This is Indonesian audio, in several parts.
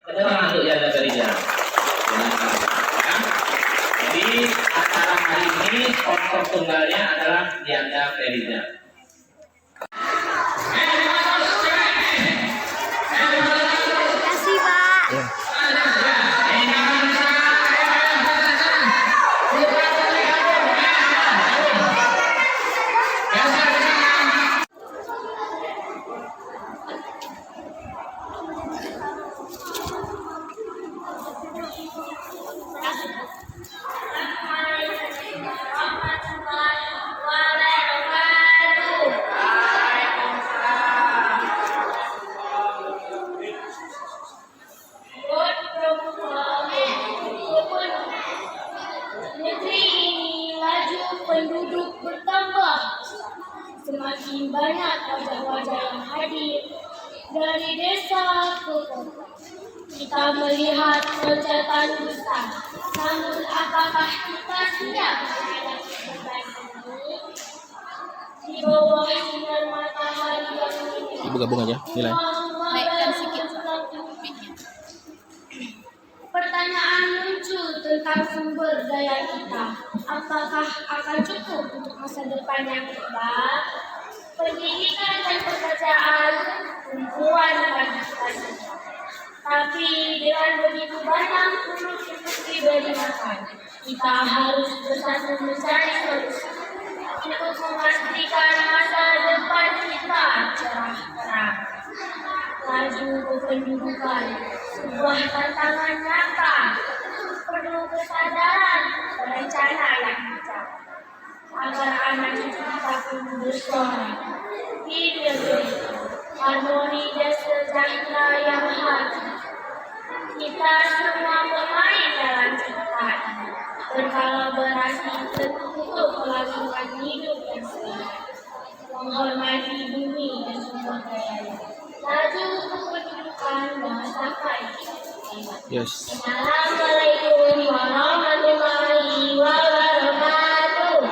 Termasuk Yanda Ferida. Jadi acara hari ini sponsor tunggalnya adalah Yanda Ferida. Kasih Pak. Negeri ini laju penduduk bertambah. Semakin banyak wajah-wajah yang hadir dari desa ke kota. Kita melihat loncatan besar. Namun apakah kita siap menghadapi beban ini? Di bawah sinar matahari yang ini. Ibu gabung aja nilai. Naikkan sedikit. Pertanyaan muncul tentang sumber daya kita. Apakah akan cukup untuk masa depan yang kelak? Pendidikan dan pekerjaan tumpuan bagi kita semua. Tapi dengan begitu banyak untuk diberi makan, kita harus bersatu mencari solusi untuk memastikan masa depan kita cerah terang. Laju kependudukan, sebuah tantangan nyata, perlu kesadaran berencana yang bijak agar anak cucu kita pun bersuara di negeri harmoni dan sejahtera yang hati. Kita semua pemain dalam cerita ini, berkolaborasi untuk kelangsungan hidup yang sehat, menghormati bumi dan sumber daya. Laju kependudukan dan sampai. Yes. Assalamualaikum warahmatullahi wabarakatuh.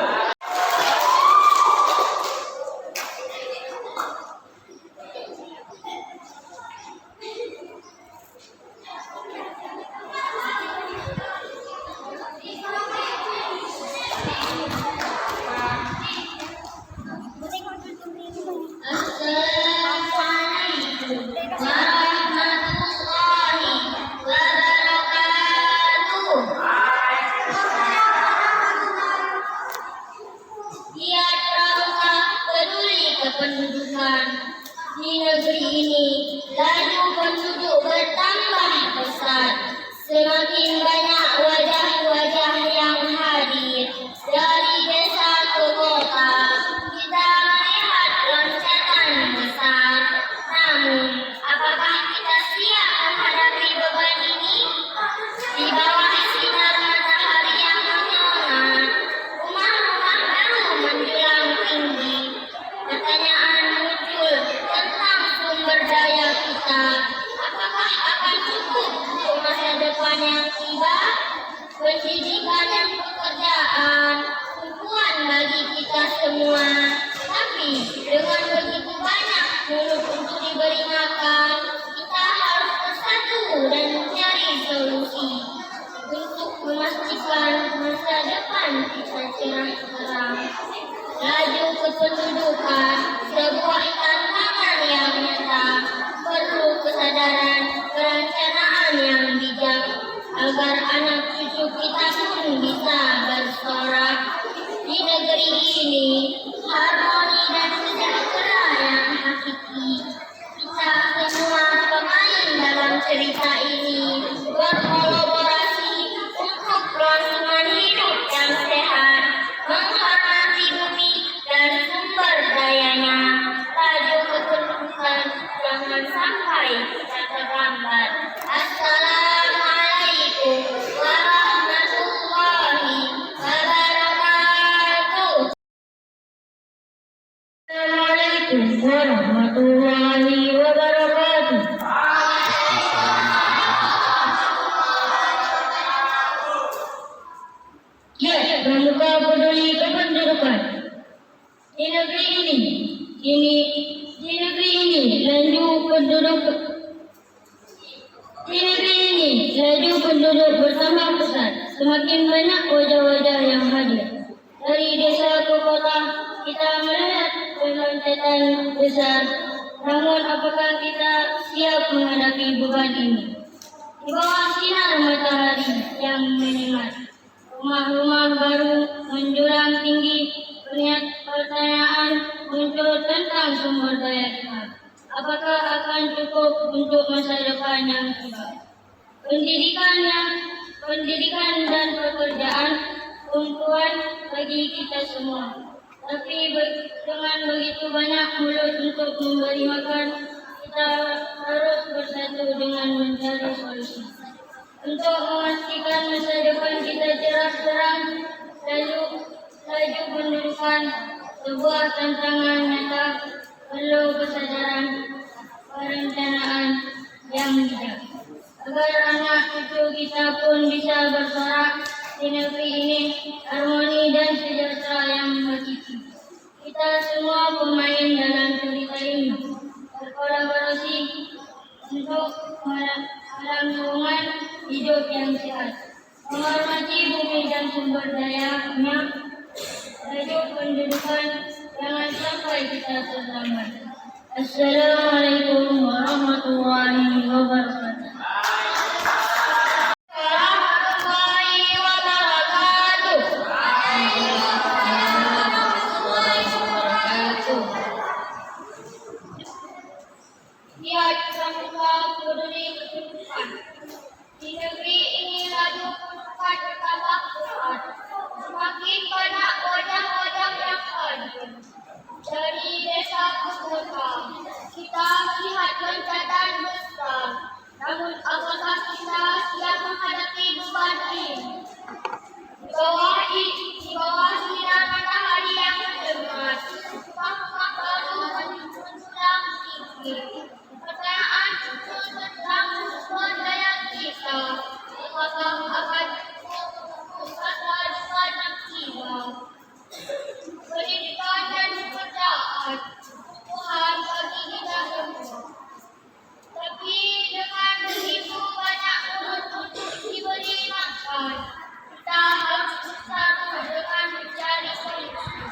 Kependudukan di negeri ini, laju penduduk bertambah besar. Semakin banyak wajah-wajah yang hadir dari desa ke kota. Kita melihat loncatan besar. Namun, apakah kita siap menghadapi beban ini? Di bawah sinar matahari yang menyala, rumah-rumah baru menjulang tinggi. Pertanyaan muncul tentang sumber daya kita. Apakah akan cukup untuk masa depan yang tiba? Pendidikan dan pekerjaan tumpuan bagi kita semua. Tapi dengan begitu banyak mulut untuk diberi makan, kita harus bersatu dan mencari solusi untuk memastikan masa depan kita cerah terang. Laju kependudukan, sebuah tantangan yang nyata, perlu kesadaran perencanaan yang bijak agar anak cucu kita pun bisa bersorak. Di negeri ini, harmoni dan sejahtera yang hakiki. Kita semua pemain dalam cerita ini, berkolaborasi untuk kelangsungan hidup yang sehat, menghormati bumi dan sumber dayanya. Laju kependudukan, jangan sampai kita terlambat. Assalamualaikum warahmatullahi wabarakatuh. Assalamualaikum warahmatullahi wabarakatuh. Ya, pramuka peduli kependudukan. Di negeri ini laju penduduk. Di negeri penduduk bertambah pesat, semakin banyak wajah-wajah yang hadir. Dari desa ke kota, kita melihat rentetan besar. Namun, apakah kita siap menghadapi beban ini? Di bawah sinar matahari yang menyengat, rumah-rumah baru menjulang tinggi. Pertanyaan muncul tentang sumber daya kita. Apakah akan cukup untuk masa depan yang cerah? Pendidikan dan pekerjaan untukan bagi kita semua. Tapi dengan begitu banyak mulut untuk memberi makan, kita harus bersatu dengan mencari solusi. Untuk memastikan masa depan kita cerah terang, laju pendidikan sebuah tantangan nyata, perlu kesadaran perencanaan yang bijak. Agar anak cucu kita pun bisa bersorak di negeri ini, harmoni dan sejahtera yang hakiki. Kita semua pemain dalam cerita ini, berkolaborasi untuk melangsungan hidup yang sehat, menghormati bumi dan sumber dayanya, laju pendidikan, jangan sampai kita terlambat. Assalamualaikum warahmatullahi wabarakatuh. Lihat pramuka peduli kehidupan. Di negeri ini laju kehidupan bertambah pesat. Semakin banyak wajah-wajah yang hadir. Dari desa ke kota, kita melihat loncatan besar. Namun apakah kita siap menghadapi beban ini? Di bawah sinar matahari yang menyengat, rumah-rumah baru menjulang tinggi. Pertanyaan muncul tentang sumber daya kita. Apakah akan cukup masa depan yang cerah? Pendidikan dan pekerjaan Tuhan bagi kita semua. Tapi dengan begitu banyak mulut untuk diberi makan, kita harus bersatu dengan mencari solusi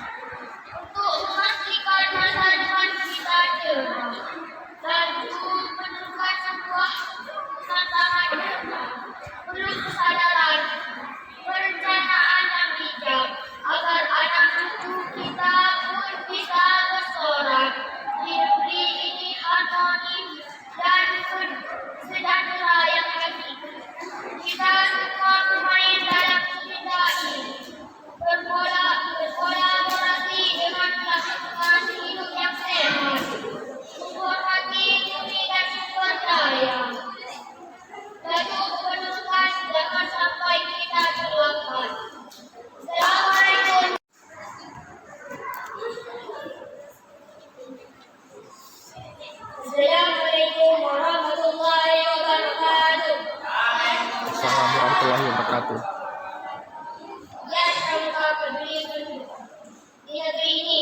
untuk memastikan masa depan kita cerah. Laju menemukan sebuah tantangan nyata, perlu kesadaran perencanaan yang bijak agar anak cucu kita pun bisa bersorak di negeri ini, harmoni dan sejahtera yang hakiki. Kita semua pemain dalam cerita ini, berkolaborasi dengan melakukan hidup yang sehat, menghormati bumi dan sumber daya. Laju pendidikan, jangan sampai kita terlambat. Assalamualaikum. Assalamualaikum warahmatullahi wabarakatuh. Assalamualaikum warahmatullahi wabarakatuh. Ya, pramuka peduli penduduk. Di negeri ini,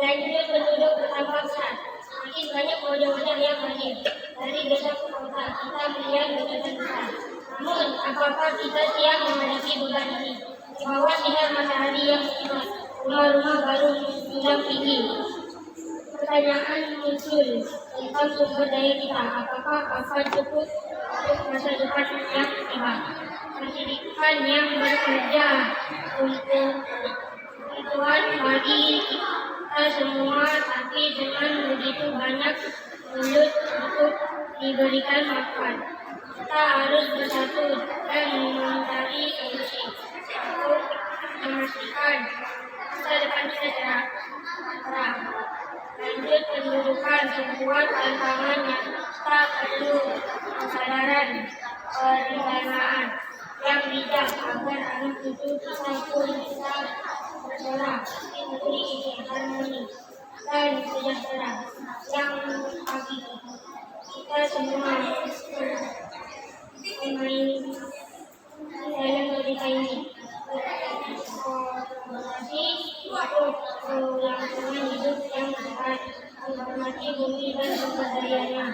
laju penduduk bertambah pesat. Semakin banyak wajah-wajah yang hadir. Dari desa ke kota, kita melihat loncatan besar. Namun, apakah kita siap menghadapi beban ini? Di bawah sinar matahari yang menyengat, rumah-rumah baru menjulang tinggi. Pertanyaan muncul tentang sumber daya kita. Apakah akan cukup untuk masa depan yang cerah? Pendidikan yang bekerja untuk Tuhan bagi kita semua, tapi dengan begitu banyak mulut untuk diberikan makan. Kita harus bersatu dan mencari solusi untuk memastikan masa depan kita cerah. Lanjut pendudukan sebuah tantangan yang kita perlu kesadaran perencanaan yang bijak agar anak cucu kita pun bisa bersorak di negeri ini, harmoni dan sejahtera yang hakiki. Kita semua pemain dalam cerita ini, berkolaborasi untuk kelangsungan hidup yang sehat, menghormati bumi dan sumber dayanya.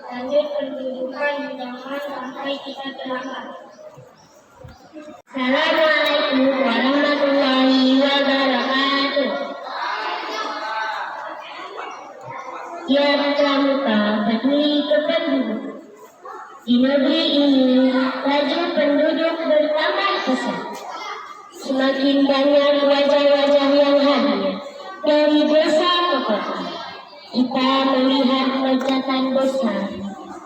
Lanjut pendidikan Tuhan, mudah-mudahan sampai kita terlambat. Assalamualaikum warahmatullahi wabarakatuh. Ya Pramuka, peduli kependuduk. Di negeri ini, laju penduduk bertambah pesat. Semakin banyak wajah-wajah yang hadir dari desa ke kota. Kita melihat loncatan besar.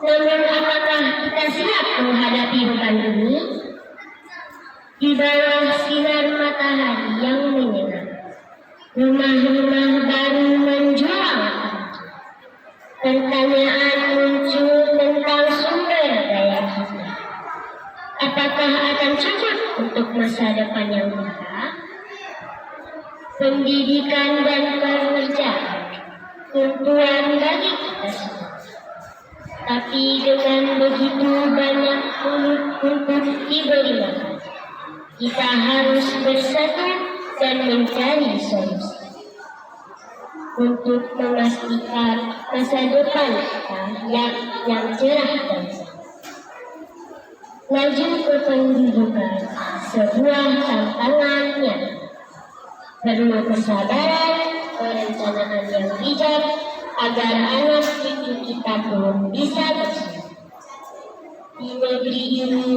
Namun apakah kita siap menghadapi beban ini? Di bawah sinar matahari yang menyerang, rumah-rumah baru menjulang. Pertanyaan muncul tentang sumber daya kita. Apakah akan cukup untuk masa depan yang berhak? Pendidikan dan pekerjaan tuntuan bagi kita semua. Tapi dengan begitu banyak untuk diberi makan, kita harus bersatu dan mencari solusi untuk memastikan masa depan kita yang cerah dan sehat. Laju kependudukan sebuah tantangan yang perlu kesabaran, perencanaan yang bijak agar anak cucu kita pun bisa bersama. Di negeri ini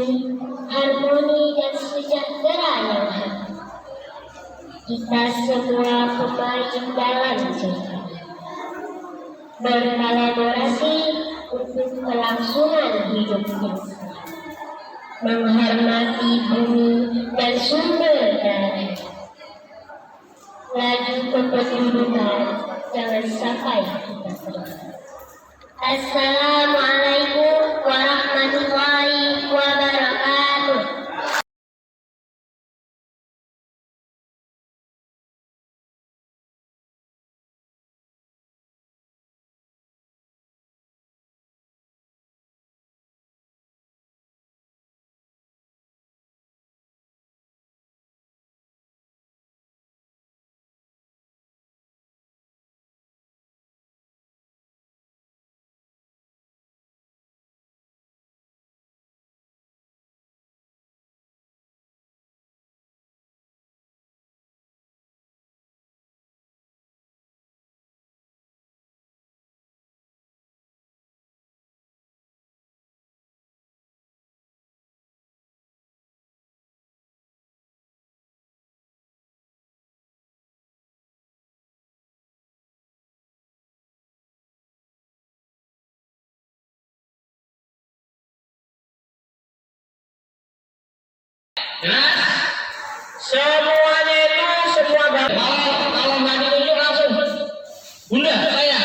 harmoni dan sejahtera yang hadir. Kita semua pemain dalam cerita, berkolaborasi untuk kelangsungan hidup yang sehat, menghormati bumi dan sumber daya. Laju kependudukan jangan sampai kita terlambat. Assalamualaikum warahmatullahi wabarakatuh. Jelas? Semuanya itu semua bapak. Kalau nggak ditunjuk langsung. Bunda, saya.